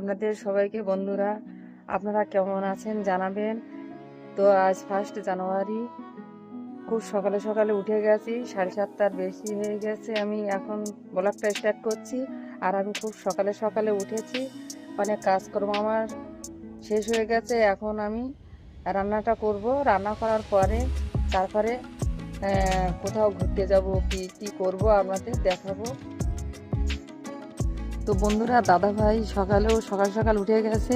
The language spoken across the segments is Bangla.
আপনাদের সবাইকে। বন্ধুরা, আপনারা কেমন আছেন জানাবেন। তো আজ 1 জানুয়ারি, খুব সকালে সকালে উঠে গেছি, 7:30টার বেশি হয়ে গেছে। আমি এখন ব্লগটা স্টার্ট করছি। আর আমি খুব সকালে সকালে উঠেছি, অনেক কাজকর্ম আমার শেষ হয়ে গেছে। এখন আমি রান্নাটা করব। রান্না করার পরে তারপরে কোথাও ঘুরতে যাব, কি কি করব আপনাদের দেখাবো। তো বন্ধুরা, দাদা ভাই সকাল সকাল উঠে গেছে।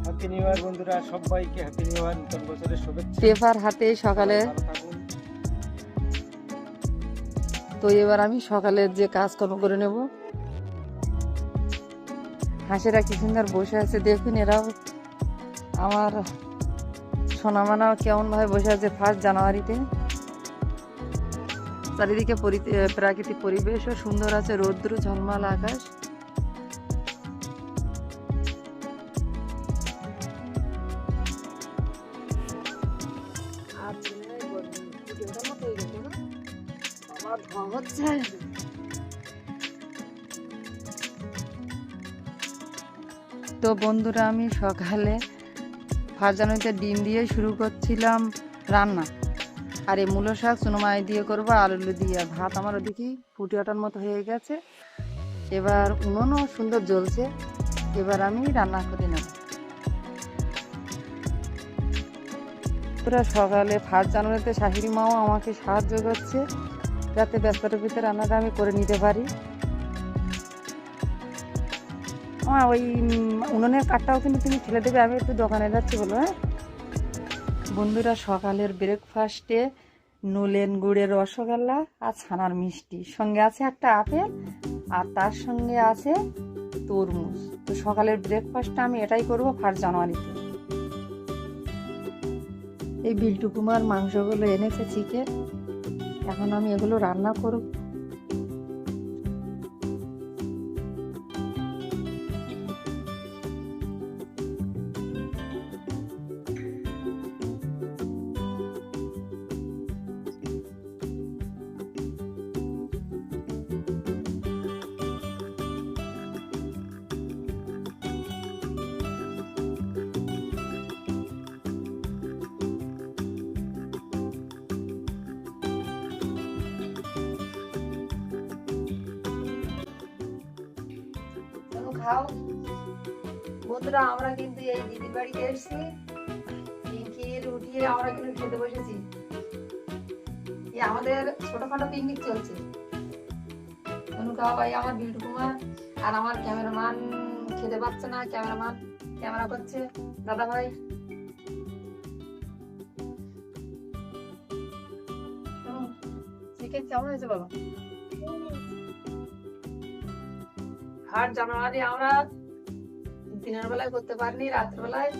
হ্যাপি নিউ ইয়ার বন্ধুরা, সবাইকে হ্যাপি নিউ ইয়ার, নতুন বছরের শুভেচ্ছা। পেপার হাতে সকালে। ভালো থাকুন। তো এবার আমি সকালের যে কাজকর্ম করে নেব। হাঁসেরা কি সুন্দর বসে আছে দেখুন। এরাও আমার সোনামানা কেমন ভাবে বসে আছে 1 জানুয়ারিতে। চারিদিকে প্রাকৃতিক পরিবেশও সুন্দর আছে, রৌদ্র ঝলমল আকাশ। তো বন্ধুরা, আমি সকালে 1 জানুয়ারিতে ডিম দিয়ে শুরু করছিলাম রান্না। আর এই মূলো শাক চুনোমাই দিয়ে করবো, আলু দিয়ে। আর ভাত আমার ওদিকে ফুটে ওঠার মতো হয়ে গেছে। এবার উনুনও সুন্দর জ্বলছে। এবার আমি রান্না করে নেব। পুরো সকালে 1 জানুয়ারিতে শাশুড়ি মাও আমাকে সাহায্য করছে, যাতে ব্যস্ততার ভিতরে রান্নাটা আমি করে নিতে পারি। আমার ওই উনুনের কাঠটাও কিন্তু তুমি ঠেলে দেবে, আমি একটু দোকানে যাচ্ছি বলো। হ্যাঁ বন্ধুরা, সকালের ব্রেকফাস্টে নলেন গুড়ের রসগোল্লা আর ছানার মিষ্টি, সঙ্গে আছে একটা আপেল, আর তার সঙ্গে আছে তরমুজ। তো সকালের ব্রেকফাস্টটা আমি এটাই করব 1 জানুয়ারিতে। এই বিল্টু কুমার মাংসগুলো এনেছে চিকেন, এখন আমি এগুলো রান্না করব। খাও বন্ধুরা, আমরা কিন্তু এই দিদির বাড়িতে এসেছি। পিঙ্কির উঠিয়ে আমরা কিন্তু খেতে বসেছি। আমাদের ছোটখাটো পিকনিক চলছে। খাও ভাই, আমার বিল্টু কুমার আর আমার ক্যামেরাম্যান খেতে পাচ্ছে না। ক্যামেরাম্যান ক্যামেরা করছে দাদা ভাই। চিকেন কেমন হয়েছে বাবা? 8 জানুয়ারি আমরা দিনের বেলায় করতে পারিনি, রাত্রে বেলায়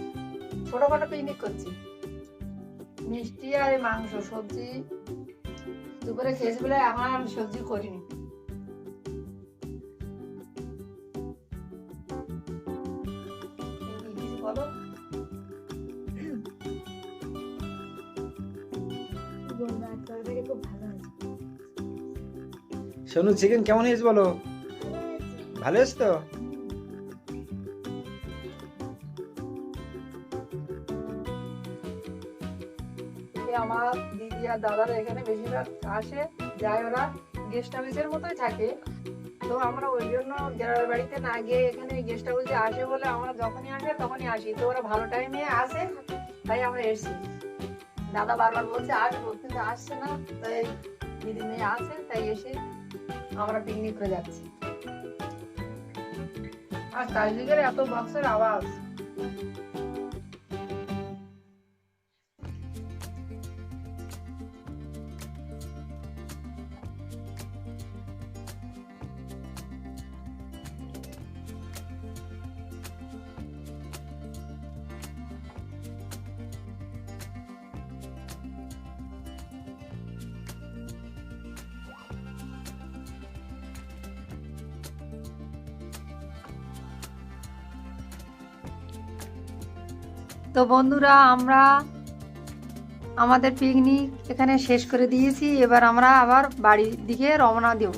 ছোটখাটো পিকনিক করছি। মিষ্টি আর মাংস, সবজি দুপুরে খেয়েছি বলে এখন আমি সবজি করিনি। বলো সোনু, চিকেন কেমন হয়েছে বলো? ভালো হয়েছে তো? আমার দিদি আর দাদারা এখানে বেশিরভাগ আসে যায়, ওরা গেস্ট হাউসের মতোই থাকে। তো আমরা ওই জন্য গ্রামের বাড়িতে না গিয়ে এখানে গেস্ট হাউসে আসে বলে আমরা যখনই আসে তখনই আসি। তো ওরা ভালো টাইমে আসে, তাই আমরা এসছি। দাদা বারবার বলছে আসবো, কিন্তু আসছে না। তাই দিদি মেয়ে আসে, তাই এসে আমরা পিকনিক করে যাচ্ছি। আর চারিদিকের এত বক্সের আওয়াজ। তো বন্ধুরা, আমরা আমাদের পিকনিক এখানে শেষ করে দিয়েছি। এবার আমরা আবার বাড়ির দিকে রওনা দেব।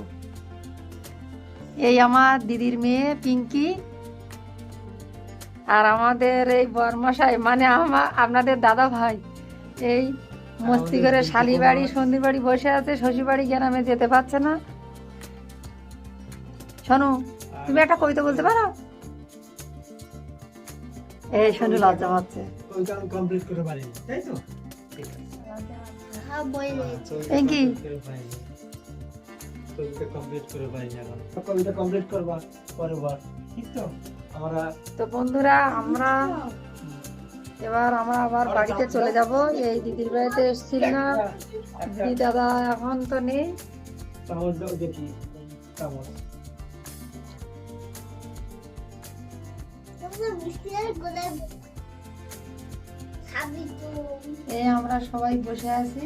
এই আমার দিদির মেয়ে পিঙ্কি, আর আমাদের এই বরমশাই মানে আপনাদের দাদা ভাই এই মস্তি করে শালি বাড়ি সন্ধির বাড়ি বসে আছে, শ্বশুর বাড়ি গ্রামে যেতে পারছে না। শোনো, তুমি একটা কবিতা বলতে পারো? এই শুনে লজ্জা পাচ্ছে। কবিতা কমপ্লিট করে পারিনি, তাই তো? ঠিক আছে। এই কি? কবিতা কমপ্লিট করে পারিনি এখন। কবিতা কমপ্লিট করবা পরের বার, ঠিক তো? আমরা তো বন্ধুরা এবার আমরা আবার বাড়িতে চলে যাব। এই দিদির বাড়িতে এসেছিলাম, দিদি দাদা এখন তো নেই। চামচ দাও দেখি, চামচ। এই আমরা সবাই বসে আছি।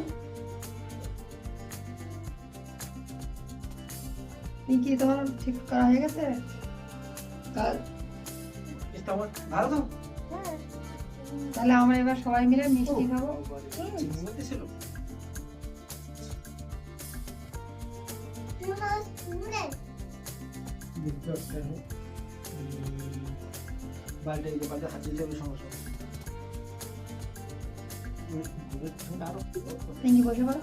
কি তোমার ঠিক করা হয়ে গেছে কাজ? চামচ ভালো তো? তাহলে আমরা এবার সবাই মিলে মিষ্টি খাবো। চিনি মধ্যে ছিল? বালতি হাত দিলে সমস্যা হবে। আরো পিঙ্কি বসে পড়ো।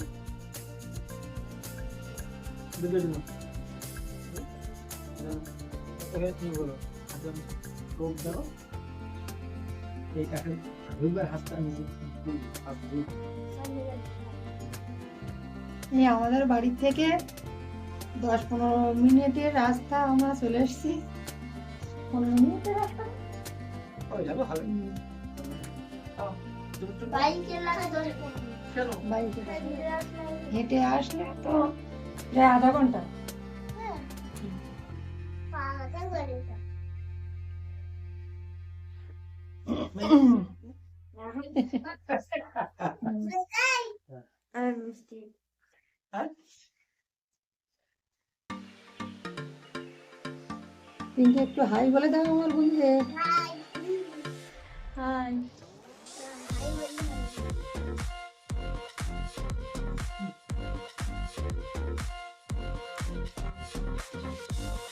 তুমি বলো, টোপ দাও। এই কাঠের হাতটা এই আমাদের বাড়ি থেকে 10-15 মিনিটের রাস্তা, আমরা চলে এসেছি। 15 মিনিটের রাস্তা হবে। বাইকে হেঁটে আসলে তো প্রায় আধা ঘন্টা। পিঙ্কি একটু হাই বলে দাও আমার বন্ধুদের। হাই।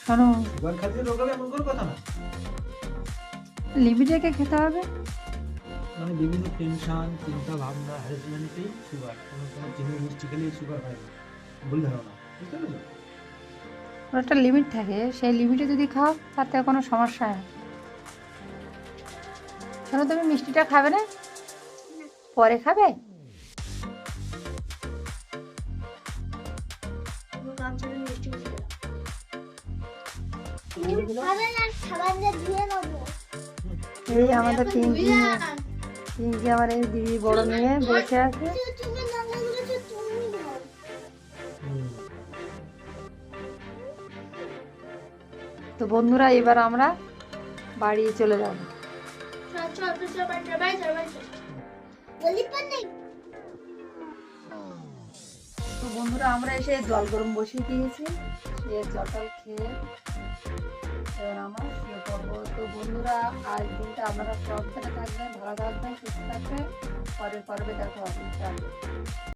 শোনো, সুগার খাদ্যে রোগ হবে এমন কোনো কথা না। লিমিট রেখে খেতে হবে। মানে বিভিন্ন টেনশন, চিন্তা ভাবনা, হ্যারাসমেন্টেই সুগার। কোনো চিনি মিষ্টি খেলে সুগার হয় না, ভুল ধারণা, বুঝতে পেরেছো? ওর একটা লিমিট থাকে, সেই লিমিটে যদি খাও তাতে কোনো সমস্যা হয় না। শোনো, তুমি মিষ্টিটা খাবে না? পরে খাবে? এই আমাদের পিঙ্কি আমার এই দিদি বড় মেয়ে বসে আছে। তো বন্ধুরা এবার আমরা বাড়ি চলে যাব। তো বন্ধুরা আমরা এসে জল গরম বসিয়ে দিয়েছি, সে জল খেয়ে এবার আমরা শুয়ে পড়বো। তো বন্ধুরা আজ দিনটা আপনারা সব থাকবেন, ভালো থাকবেন, সুস্থ থাকবেন। পরের পর্বে দেখা হবে।